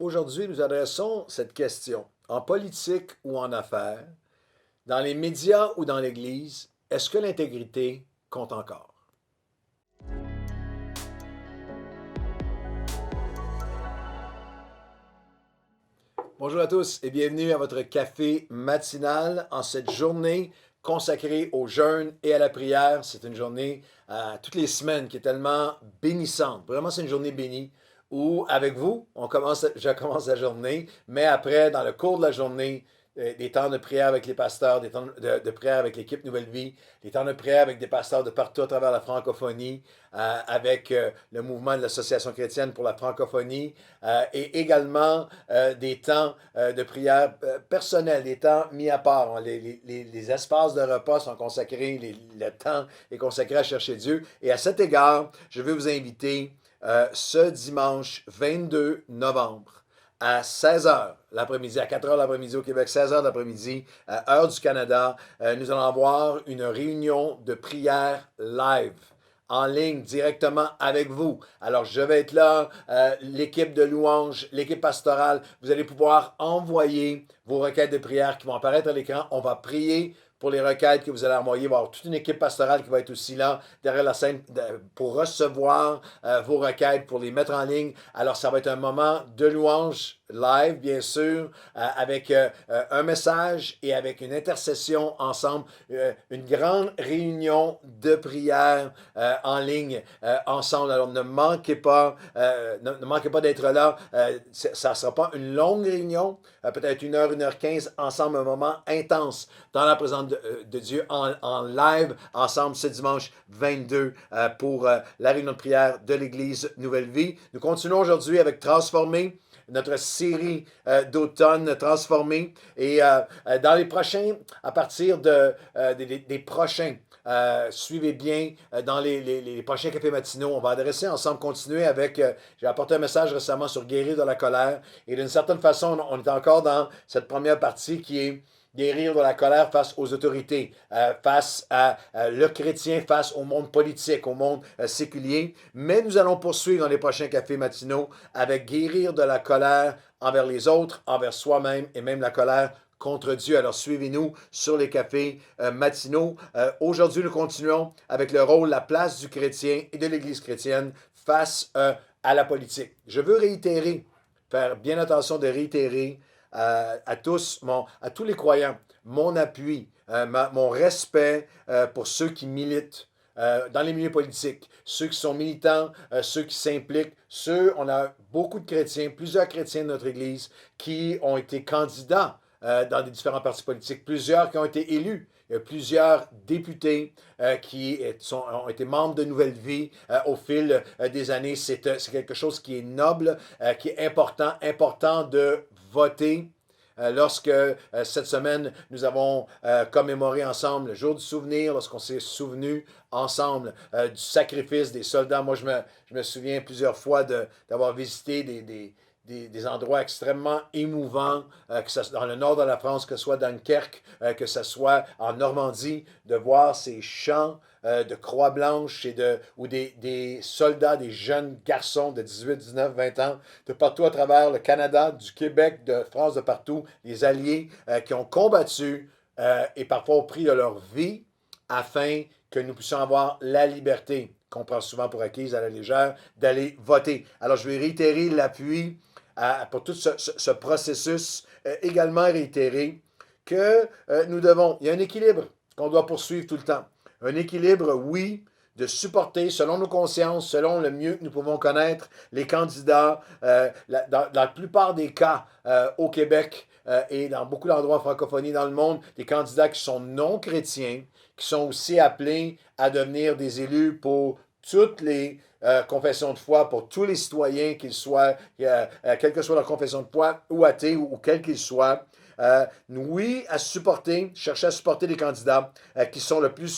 Aujourd'hui, nous adressons cette question. En politique ou en affaires, dans les médias ou dans l'Église, est-ce que l'intégrité compte encore? Bonjour à tous et bienvenue à votre café matinal en cette journée consacrée au jeûne et à la prière. C'est une journée toutes les semaines qui est tellement bénissante. Vraiment, c'est une journée bénie où, avec vous, je commence la journée, mais après, dans le cours de la journée, des temps de prière avec les pasteurs, des temps de prière avec l'équipe Nouvelle Vie, des temps de prière avec des pasteurs de partout à travers la francophonie, avec le mouvement de l'Association chrétienne pour la francophonie, et également des temps de prière personnels, des temps mis à part. Les espaces de repas sont consacrés, le temps est consacré à chercher Dieu. Et à cet égard, je veux vous inviter ce dimanche 22 novembre à 16 heures l'après-midi, à 4 heures l'après-midi au Québec, 16 heures l'après-midi, heure du Canada, nous allons avoir une réunion de prière live en ligne directement avec vous. Alors, je vais être là, l'équipe de louanges, l'équipe pastorale. Vous allez pouvoir envoyer vos requêtes de prière qui vont apparaître à l'écran. On va prier pour les requêtes que vous allez envoyer. Il va y avoir toute une équipe pastorale qui va être aussi là, derrière la scène, pour recevoir vos requêtes, pour les mettre en ligne. Alors, ça va être un moment de louange live, bien sûr, avec un message et avec une intercession ensemble, une grande réunion de prière en ligne ensemble. Alors, ne manquez pas d'être là. Ça ne sera pas une longue réunion, peut-être 1 heure 15 ensemble, un moment intense dans la présence de Dieu en live ensemble ce dimanche 22 pour la réunion de prière de l'Église Nouvelle Vie. Nous continuons aujourd'hui avec Transformer, notre série d'automne transformée. Et dans les prochains, à partir des prochains, suivez bien dans les prochains cafés matinaux, on va adresser ensemble, continuer avec, j'ai apporté un message récemment sur guérir de la colère. Et d'une certaine façon, on est encore dans cette première partie qui est guérir de la colère face aux autorités, face à le chrétien, face au monde politique, au monde séculier. Mais nous allons poursuivre dans les prochains cafés matinaux avec guérir de la colère envers les autres, envers soi-même et même la colère contre Dieu. Alors suivez-nous sur les cafés matinaux. Aujourd'hui, nous continuons avec le rôle, la place du chrétien et de l'Église chrétienne face à la politique. Je veux réitérer, faire bien attention de réitérer à tous les croyants, mon appui, mon respect pour ceux qui militent dans les milieux politiques, ceux qui sont militants, ceux qui s'impliquent, on a beaucoup de chrétiens, plusieurs chrétiens de notre Église qui ont été candidats dans des différents partis politiques, plusieurs qui ont été élus. Il y a plusieurs députés qui ont été membres de Nouvelle Vie au fil des années. C'est quelque chose qui est noble, qui est important de voter. Lorsque cette semaine, nous avons commémoré ensemble le jour du souvenir, lorsqu'on s'est souvenu ensemble du sacrifice des soldats. Moi, je me souviens plusieurs fois d'avoir visité des endroits extrêmement émouvants, que ce soit dans le nord de la France, que ce soit dans Dunkerque, que ce soit en Normandie, de voir ces champs de croix blanche où des soldats, des jeunes garçons de 18, 19, 20 ans, de partout à travers le Canada, du Québec, de France, de partout, les alliés qui ont combattu et parfois au prix de leur vie afin que nous puissions avoir la liberté qu'on prend souvent pour acquise à la légère, d'aller voter. Alors, je vais réitérer l'appui pour tout ce processus, également réitérer que il y a un équilibre qu'on doit poursuivre tout le temps. Un équilibre, oui, de supporter, selon nos consciences, selon le mieux que nous pouvons connaître, les candidats, dans la plupart des cas au Québec et dans beaucoup d'endroits en francophonie dans le monde, des candidats qui sont non chrétiens, qui sont aussi appelés à devenir des élus pour toutes les confessions de foi, pour tous les citoyens, qu'ils soient, quelle que soit leur confession de foi, ou athées, ou quels qu'ils soient. Oui, chercher à supporter les candidats qui sont le plus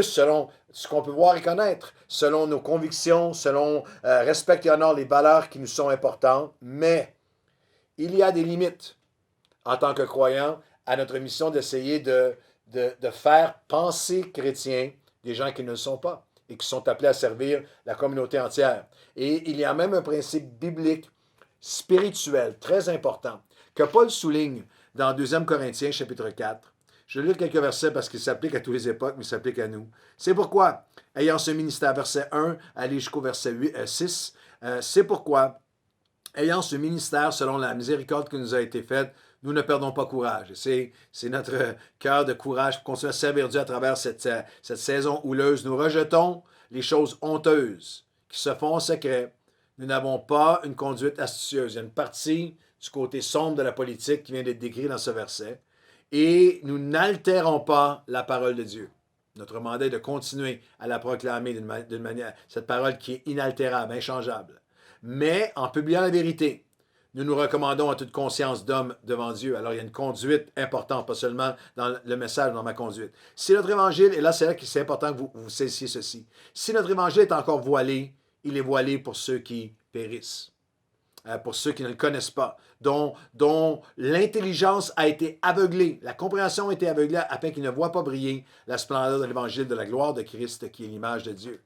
selon ce qu'on peut voir et connaître, selon nos convictions, selon respect et honore les valeurs qui nous sont importantes, mais il y a des limites en tant que croyants à notre mission d'essayer de faire penser chrétiens des gens qui ne le sont pas et qui sont appelés à servir la communauté entière. Et il y a même un principe biblique spirituel, très important, que Paul souligne dans 2 Corinthiens, chapitre 4. Je vais lire quelques versets parce qu'ils s'appliquent à toutes les époques, mais ils s'appliquent à nous. C'est pourquoi, ayant ce ministère, verset 1, aller jusqu'au verset 6, c'est pourquoi, ayant ce ministère selon la miséricorde qui nous a été faite, nous ne perdons pas courage. C'est notre cœur de courage pour continuer à servir Dieu à travers cette saison houleuse. Nous rejetons les choses honteuses qui se font en secret. Nous n'avons pas une conduite astucieuse. Il y a une partie du côté sombre de la politique qui vient d'être décrite dans ce verset. Et nous n'altérons pas la parole de Dieu. Notre mandat est de continuer à la proclamer d'une manière, cette parole qui est inaltérable, inchangeable. Mais en publiant la vérité, nous nous recommandons à toute conscience d'homme devant Dieu. Alors, il y a une conduite importante, pas seulement dans le message, dans ma conduite. Si notre évangile, et là, c'est là que c'est important que vous saisiez ceci, si notre évangile est encore voilé, il est voilé pour ceux qui périssent, pour ceux qui ne le connaissent pas, dont l'intelligence a été aveuglée, la compréhension a été aveuglée afin qu'ils ne voient pas briller la splendeur de l'évangile de la gloire de Christ, qui est l'image de Dieu.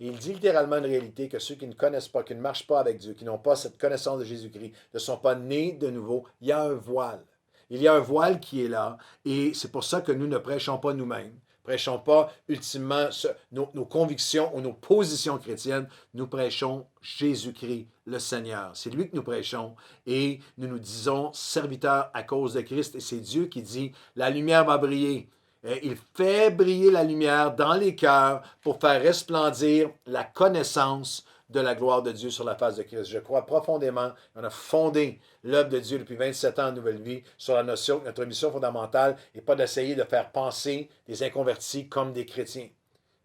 Et il dit littéralement une réalité que ceux qui ne connaissent pas, qui ne marchent pas avec Dieu, qui n'ont pas cette connaissance de Jésus-Christ, ne sont pas nés de nouveau, il y a un voile. Il y a un voile qui est là, et c'est pour ça que nous ne prêchons pas nous-mêmes. Prêchons pas ultimement nos convictions ou nos positions chrétiennes. Nous prêchons Jésus-Christ, le Seigneur. C'est lui que nous prêchons et nous nous disons serviteurs à cause de Christ. Et c'est Dieu qui dit, la lumière va briller. Il fait briller la lumière dans les cœurs pour faire resplendir la connaissance de la gloire de Dieu sur la face de Christ. Je crois profondément, on a fondé l'œuvre de Dieu depuis 27 ans en Nouvelle Vie sur la notion que notre mission fondamentale n'est pas d'essayer de faire penser des inconvertis comme des chrétiens,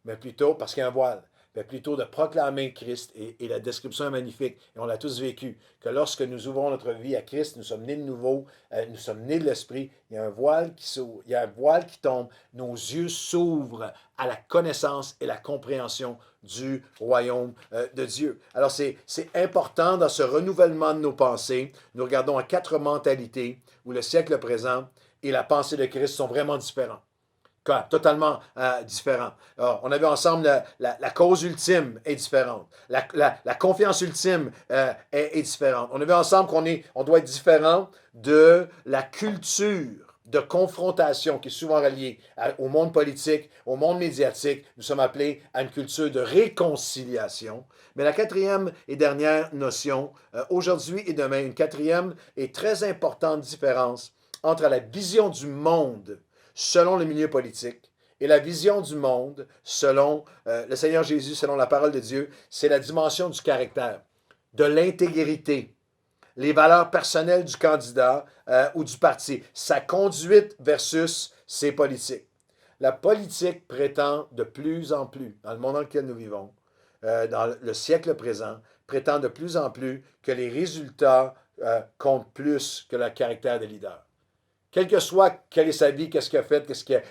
mais plutôt, parce qu'il y a un voile, mais plutôt de proclamer Christ, et la description est magnifique, et on l'a tous vécu, que lorsque nous ouvrons notre vie à Christ, nous sommes nés de nouveau, nous sommes nés de l'Esprit, il y a un voile qui s'ouvre, il y a un voile qui tombe, nos yeux s'ouvrent à la connaissance et la compréhension du royaume de Dieu. Alors c'est important dans ce renouvellement de nos pensées, nous regardons à 4 mentalités où le siècle présent et la pensée de Christ sont vraiment différents. Totalement différent. Alors, on a vu ensemble la cause ultime est différente. La confiance ultime est différente. On a vu ensemble qu'on doit être différent de la culture de confrontation qui est souvent reliée au monde politique, au monde médiatique. Nous sommes appelés à une culture de réconciliation. Mais la 4e et dernière notion, aujourd'hui et demain, une 4e et très importante différence entre la vision du monde selon le milieu politique et la vision du monde selon le Seigneur Jésus, selon la parole de Dieu, c'est la dimension du caractère, de l'intégrité, les valeurs personnelles du candidat ou du parti, sa conduite versus ses politiques. La politique prétend de plus en plus, dans le monde dans lequel nous vivons, dans le siècle présent, prétend de plus en plus que les résultats comptent plus que le caractère des leaders. Quel que soit quelle est sa vie, qu'est-ce qu'il a fait,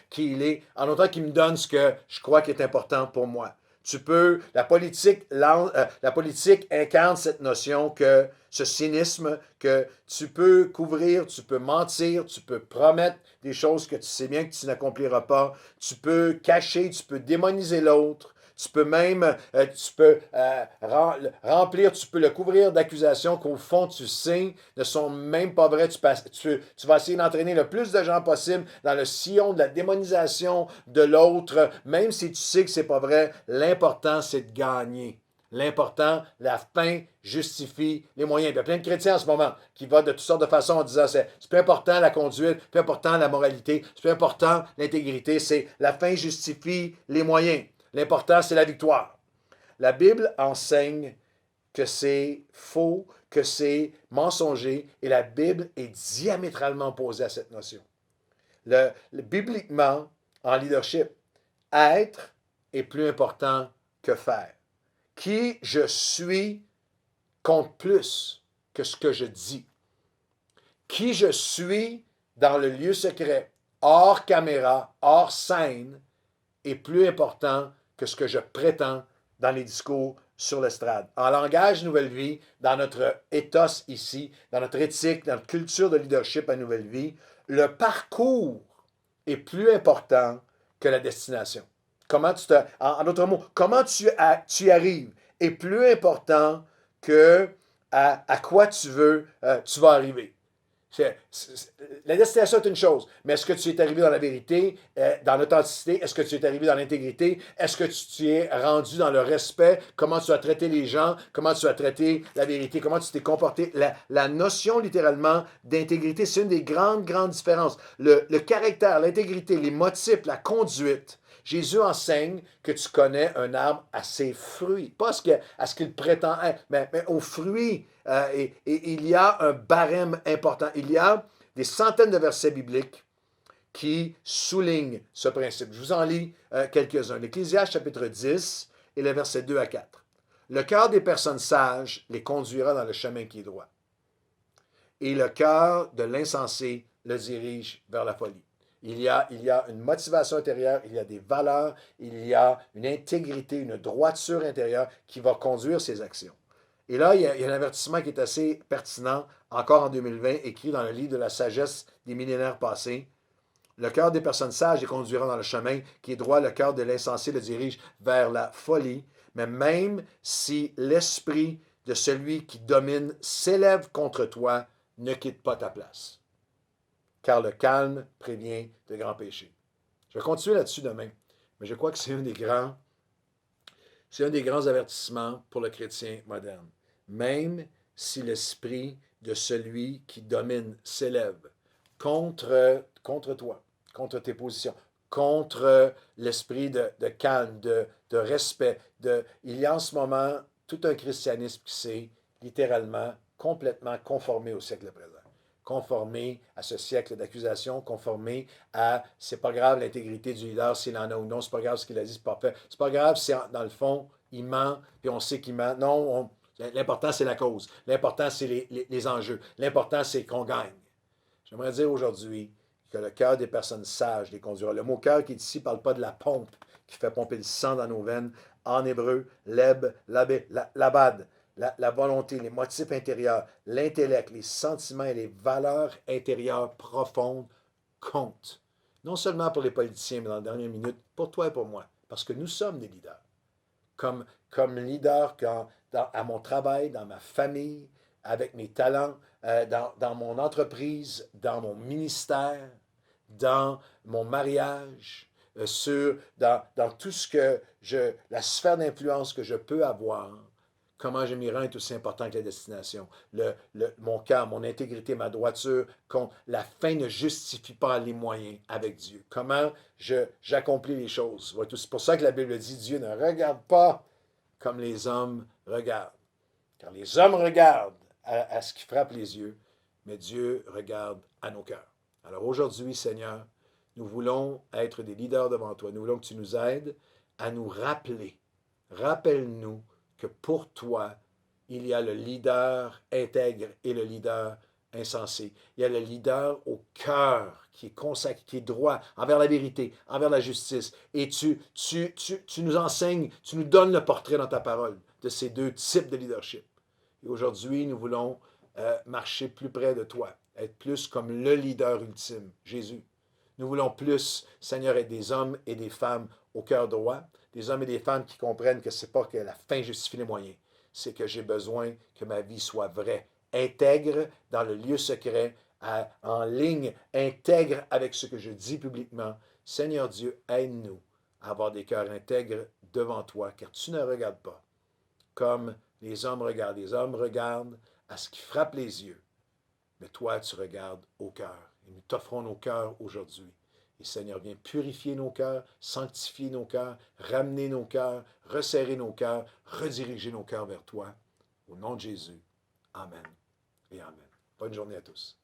qui il est, en autant qu'il me donne ce que je crois qui est important pour moi. La politique incarne cette notion que, ce cynisme, que tu peux couvrir, tu peux mentir, tu peux promettre des choses que tu sais bien que tu n'accompliras pas, tu peux cacher, tu peux démoniser l'autre, tu peux même, remplir, tu peux le couvrir d'accusations qu'au fond, tu sais, ne sont même pas vraies. Tu vas essayer d'entraîner le plus de gens possible dans le sillon de la démonisation de l'autre, même si tu sais que c'est pas vrai. L'important, c'est de gagner. L'important, la fin justifie les moyens. Il y a plein de chrétiens en ce moment qui votent de toutes sortes de façons en disant c'est peu important la conduite, peu important la moralité, c'est peu important l'intégrité, c'est la fin justifie les moyens. L'important, c'est la victoire. La Bible enseigne que c'est faux, que c'est mensonger, et la Bible est diamétralement opposée à cette notion. Bibliquement, en leadership, être est plus important que faire. Qui je suis compte plus que ce que je dis. Qui je suis dans le lieu secret, hors caméra, hors scène, est plus important que ce que je prétends dans les discours sur l'estrade. En langage Nouvelle Vie, dans notre ethos ici, dans notre éthique, dans notre culture de leadership à Nouvelle Vie, le parcours est plus important que la destination. En d'autres mots, comment tu y arrives est plus important que à quoi tu vas arriver. La destination est une chose, mais est-ce que tu es arrivé dans la vérité, dans l'authenticité? Est-ce que tu es arrivé dans l'intégrité? Est-ce que tu es rendu dans le respect? Comment tu as traité les gens? Comment tu as traité la vérité? Comment tu t'es comporté? La notion, littéralement, d'intégrité, c'est une des grandes, grandes différences. Le caractère, l'intégrité, les motifs, la conduite. Jésus enseigne que tu connais un arbre à ses fruits, pas à ce qu'il prétend être, mais aux fruits. Et il y a un barème important. Il y a des centaines de versets bibliques qui soulignent ce principe. Je vous en lis quelques-uns. L'Ecclésiaste chapitre 10 et les versets 2 à 4. Le cœur des personnes sages les conduira dans le chemin qui est droit. Et le cœur de l'insensé le dirige vers la folie. Il y a une motivation intérieure, il y a des valeurs, il y a une intégrité, une droiture intérieure qui va conduire ses actions. Et là, il y a un avertissement qui est assez pertinent, encore en 2020, écrit dans le livre de la sagesse des millénaires passés. Le cœur des personnes sages les conduira dans le chemin qui est droit, le cœur de l'insensé le dirige vers la folie. Mais même si l'esprit de celui qui domine s'élève contre toi, ne quitte pas ta place. Car le calme prévient de grands péchés. Je vais continuer là-dessus demain, mais je crois que c'est un des grands avertissements pour le chrétien moderne. Même si l'esprit de celui qui domine s'élève contre toi, contre tes positions, contre l'esprit de calme, de respect. Il y a en ce moment tout un christianisme qui s'est littéralement complètement conformé au siècle présent. Conformé à ce siècle d'accusation, conformé à c'est pas grave l'intégrité du leader s'il en a ou non, c'est pas grave ce qu'il a dit, c'est pas fait. C'est pas grave si dans le fond il ment, puis on sait qu'il ment. Non, l'important c'est la cause. L'important c'est les enjeux. L'important c'est qu'on gagne. J'aimerais dire aujourd'hui que le cœur des personnes sages les conduira. Le mot cœur qui est ici ne parle pas de la pompe qui fait pomper le sang dans nos veines. En hébreu, leb, labé, labad, la volonté, les motifs intérieurs, l'intellect, les sentiments et les valeurs intérieures profondes comptent. Non seulement pour les politiciens, mais dans la dernière minute, pour toi et pour moi. Parce que nous sommes des leaders. Comme leader à mon travail, dans ma famille, avec mes talents, dans mon entreprise, dans mon ministère, dans mon mariage, dans tout ce que la sphère d'influence que je peux avoir, comment je m'y rends est aussi important que la destination. Mon cœur, mon intégrité, ma droiture, la fin ne justifie pas les moyens avec Dieu. Comment j'accomplis les choses. C'est pour ça que la Bible dit, Dieu ne regarde pas comme les hommes regardent. Car les hommes regardent à ce qui frappe les yeux, mais Dieu regarde à nos cœurs. Alors aujourd'hui, Seigneur, nous voulons être des leaders devant toi. Nous voulons que tu nous aides à nous rappeler. Rappelle-nous que pour toi, il y a le leader intègre et le leader insensé. Il y a le leader au cœur qui est consacré, qui est droit envers la vérité, envers la justice. Et tu nous enseignes, tu nous donnes le portrait dans ta parole de ces deux types de leadership. Et aujourd'hui, nous voulons marcher plus près de toi, être plus comme le leader ultime, Jésus. Nous voulons plus, Seigneur, être des hommes et des femmes au cœur droit, des hommes et des femmes qui comprennent que ce n'est pas que la fin justifie les moyens, c'est que j'ai besoin que ma vie soit vraie, intègre dans le lieu secret, en ligne, intègre avec ce que je dis publiquement. Seigneur Dieu, aide-nous à avoir des cœurs intègres devant toi, car tu ne regardes pas comme les hommes regardent. Les hommes regardent à ce qui frappe les yeux, mais toi, tu regardes au cœur. Et nous t'offrons nos cœurs aujourd'hui. Et Seigneur, viens purifier nos cœurs, sanctifier nos cœurs, ramener nos cœurs, resserrer nos cœurs, rediriger nos cœurs vers toi. Au nom de Jésus. Amen et Amen. Bonne journée à tous.